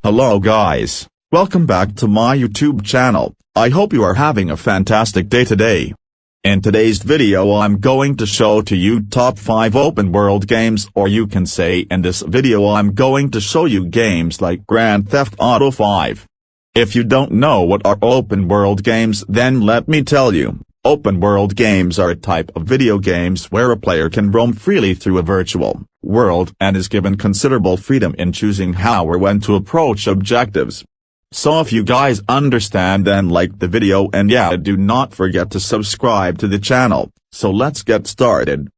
Hello guys, welcome back to my YouTube channel. I hope you are having a fantastic day today. In today's video I'm going to show to you top 5 open world games, or you can say in this video I'm going to show you games like Grand Theft Auto 5. If you don't know what are open world games, then let me tell you. Open world games are a type of video games where a player can roam freely through a virtual world and is given considerable freedom in choosing how or when to approach objectives. So if you guys understand, then like the video, and yeah, do not forget to subscribe to the channel. So let's get started.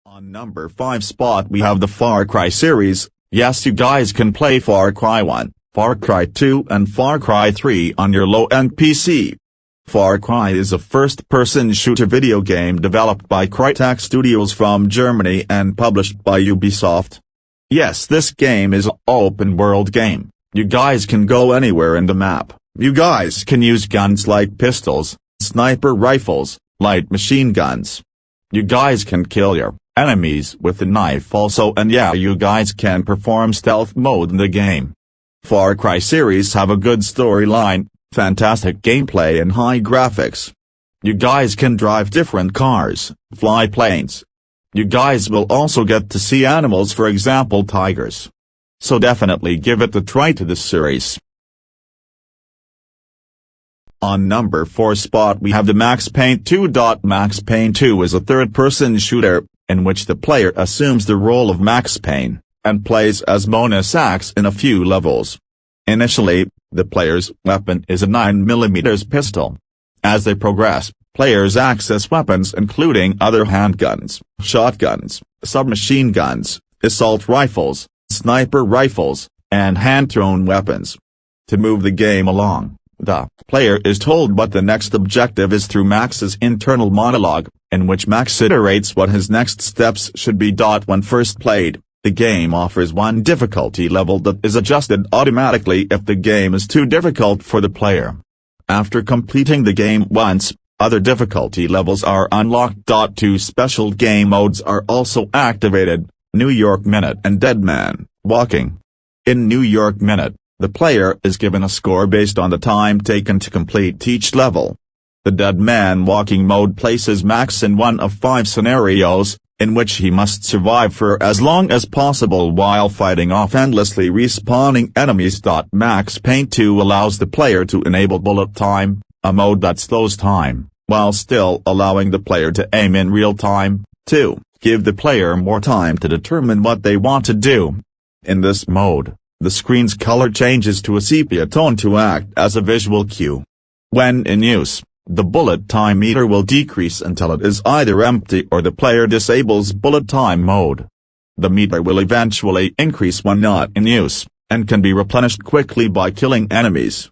On number 5 spot we have the Far Cry series. Yes, you guys can play Far Cry 1, Far Cry 2 and Far Cry 3 on your low-end PC. Far Cry is a first-person shooter video game developed by Crytek Studios from Germany and published by Ubisoft. Yes, this game is an open-world game. You guys can go anywhere in the map. You guys can use guns like pistols, sniper rifles, light machine guns. You guys can kill your enemies with a knife also, and yeah, you guys can perform stealth mode in the game. Far Cry series have a good storyline, fantastic gameplay and high graphics. You guys can drive different cars, fly planes. You guys will also get to see animals, for example tigers. So definitely give it a try to this series. On number 4 spot we have the Max Payne 2. Max Payne 2 is a third-person shooter, in which the player assumes the role of Max Payne, and plays as Mona Sachs in a few levels. Initially, the player's weapon is a 9mm pistol. As they progress, players access weapons including other handguns, shotguns, submachine guns, assault rifles, sniper rifles, and hand-thrown weapons. To move the game along, the player is told what the next objective is through Max's internal monologue, in which Max iterates what his next steps should be. When first played, the game offers one difficulty level that is adjusted automatically if the game is too difficult for the player. After completing the game once, other difficulty levels are unlocked. 2 special game modes are also activated: New York Minute and Dead Man Walking. In New York Minute, the player is given a score based on the time taken to complete each level. The Dead Man Walking mode places Max in one of 5 scenarios, in which he must survive for as long as possible while fighting off endlessly respawning enemies. Max Payne 2 allows the player to enable bullet time, a mode that slows time, while still allowing the player to aim in real time, to give the player more time to determine what they want to do. In this mode, the screen's color changes to a sepia tone to act as a visual cue. When in use, the bullet time meter will decrease until it is either empty or the player disables bullet time mode. The meter will eventually increase when not in use, and can be replenished quickly by killing enemies.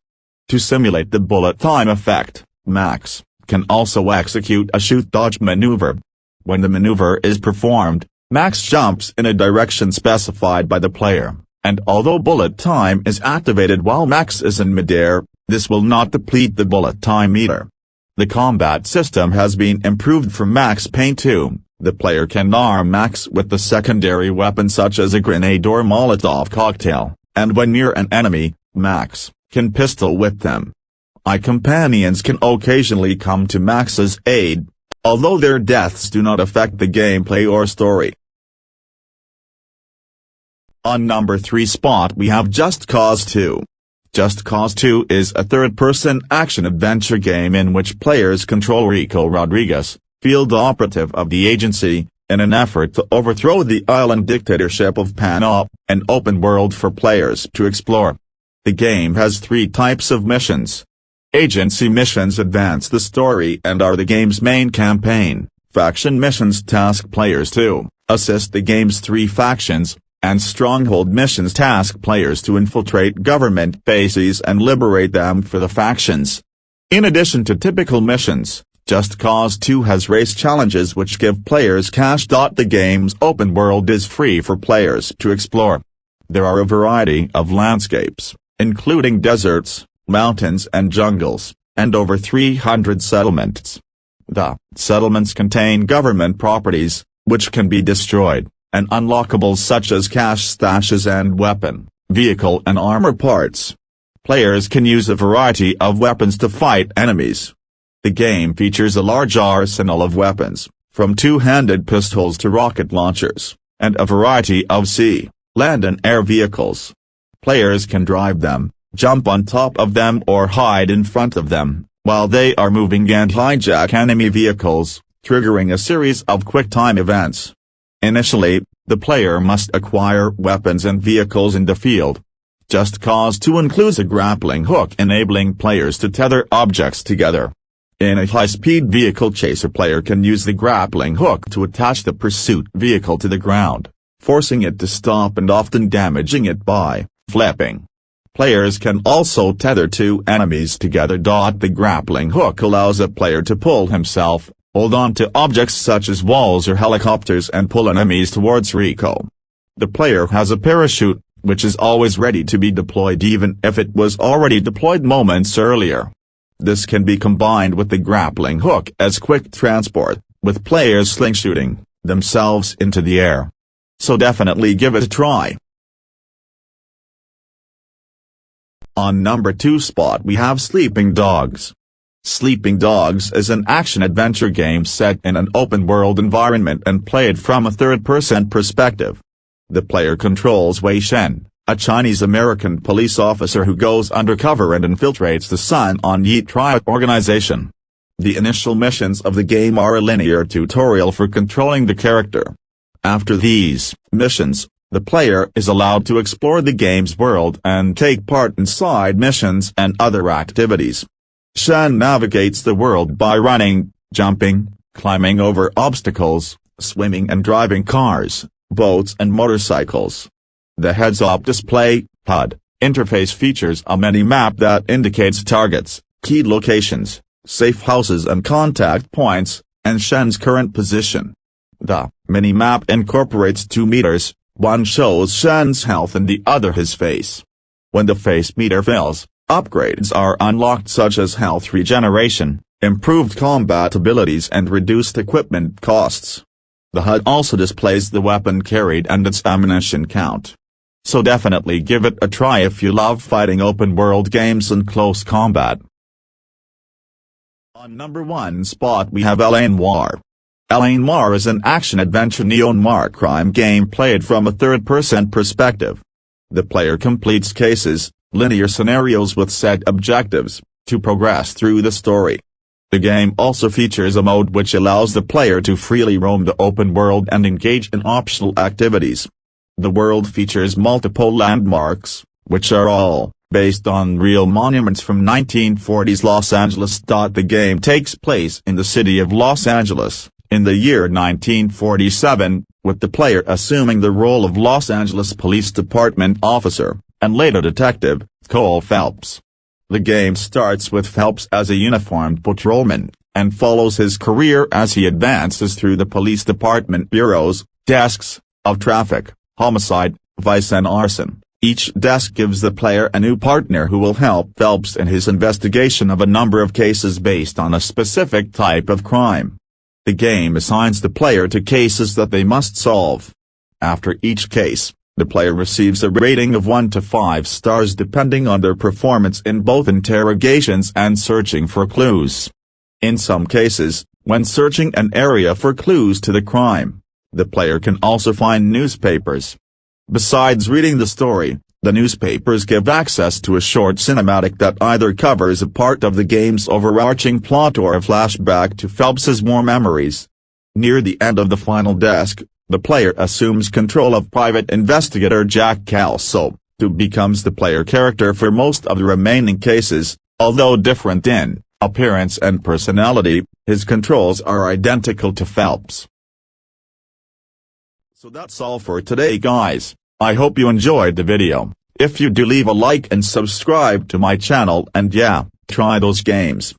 To simulate the bullet time effect, Max can also execute a shoot-dodge maneuver. When the maneuver is performed, Max jumps in a direction specified by the player, and although bullet time is activated while Max is in midair, this will not deplete the bullet time meter. The combat system has been improved for Max Payne 2. The player can arm Max with the secondary weapon such as a grenade or Molotov cocktail, and when near an enemy, Max can pistol whip them. Companions can occasionally come to Max's aid, although their deaths do not affect the gameplay or story. On number 3 spot we have Just Cause 2. Just Cause 2 is a third-person action-adventure game in which players control Rico Rodriguez, field operative of the agency, in an effort to overthrow the island dictatorship of Panop, an open world for players to explore. The game has 3 types of missions. Agency missions advance the story and are the game's main campaign. Faction missions task players to assist the game's 3 factions, and Stronghold missions task players to infiltrate government bases and liberate them for the factions. In addition to typical missions, Just Cause 2 has race challenges which give players cash. The game's open world is free for players to explore. There are a variety of landscapes, including deserts, mountains and jungles. and over 300 settlements. The settlements contain government properties, which can be destroyed, and unlockables such as cash stashes and weapon, vehicle and armor parts. Players can use a variety of weapons to fight enemies. The game features a large arsenal of weapons, from two-handed pistols to rocket launchers, and a variety of sea, land and air vehicles. Players can drive them, jump on top of them or hide in front of them, while they are moving and hijack enemy vehicles, triggering a series of quick-time events. Initially, the player must acquire weapons and vehicles in the field. Just Cause 2 includes a grappling hook enabling players to tether objects together. In a high-speed vehicle chase, a player can use the grappling hook to attach the pursuit vehicle to the ground, forcing it to stop and often damaging it by flipping. Players can also tether two enemies together. The grappling hook allows a player to pull himself, hold on to objects such as walls or helicopters and pull enemies towards Rico. The player has a parachute, which is always ready to be deployed even if it was already deployed moments earlier. This can be combined with the grappling hook as quick transport, with players slingshooting themselves into the air. So definitely give it a try. On number 2 spot we have Sleeping Dogs. Sleeping Dogs is an action-adventure game set in an open-world environment and played from a third-person perspective. The player controls Wei Shen, a Chinese-American police officer who goes undercover and infiltrates the Sun on Yi Triad organization. The initial missions of the game are a linear tutorial for controlling the character. After these missions, the player is allowed to explore the game's world and take part in side missions and other activities. Shen navigates the world by running, jumping, climbing over obstacles, swimming and driving cars, boats and motorcycles. The heads-up display (HUD) interface features a mini-map that indicates targets, key locations, safe houses and contact points, and Shen's current position. The mini-map incorporates 2 meters, one shows Shen's health and the other his face. When the face meter fills, upgrades are unlocked such as health regeneration, improved combat abilities and reduced equipment costs. The HUD also displays the weapon carried and its ammunition count. So definitely give it a try if you love fighting open-world games and close combat. On number 1 spot we have L.A. Noire. L.A. Noire is an action-adventure neo-noir crime game played from a third-person perspective. The player completes cases, linear scenarios with set objectives, to progress through the story. The game also features a mode which allows the player to freely roam the open world and engage in optional activities. The world features multiple landmarks, which are all based on real monuments from 1940s Los Angeles. The game takes place in the city of Los Angeles, in the year 1947, with the player assuming the role of Los Angeles Police Department officer, and later detective, Cole Phelps. The game starts with Phelps as a uniformed patrolman, and follows his career as he advances through the police department bureaus, desks, of traffic, homicide, vice and arson. Each desk gives the player a new partner who will help Phelps in his investigation of a number of cases based on a specific type of crime. The game assigns the player to cases that they must solve. After each case, the player receives a rating of 1 to 5 stars depending on their performance in both interrogations and searching for clues. In some cases, when searching an area for clues to the crime, the player can also find newspapers. Besides reading the story, the newspapers give access to a short cinematic that either covers a part of the game's overarching plot or a flashback to Phelps's war memories. Near the end of the final desk, the player assumes control of private investigator Jack Calso, who becomes the player character for most of the remaining cases. Although different in appearance and personality, his controls are identical to Phelps. So that's all for today guys. I hope you enjoyed the video. If you do, leave a like and subscribe to my channel, and yeah, try those games.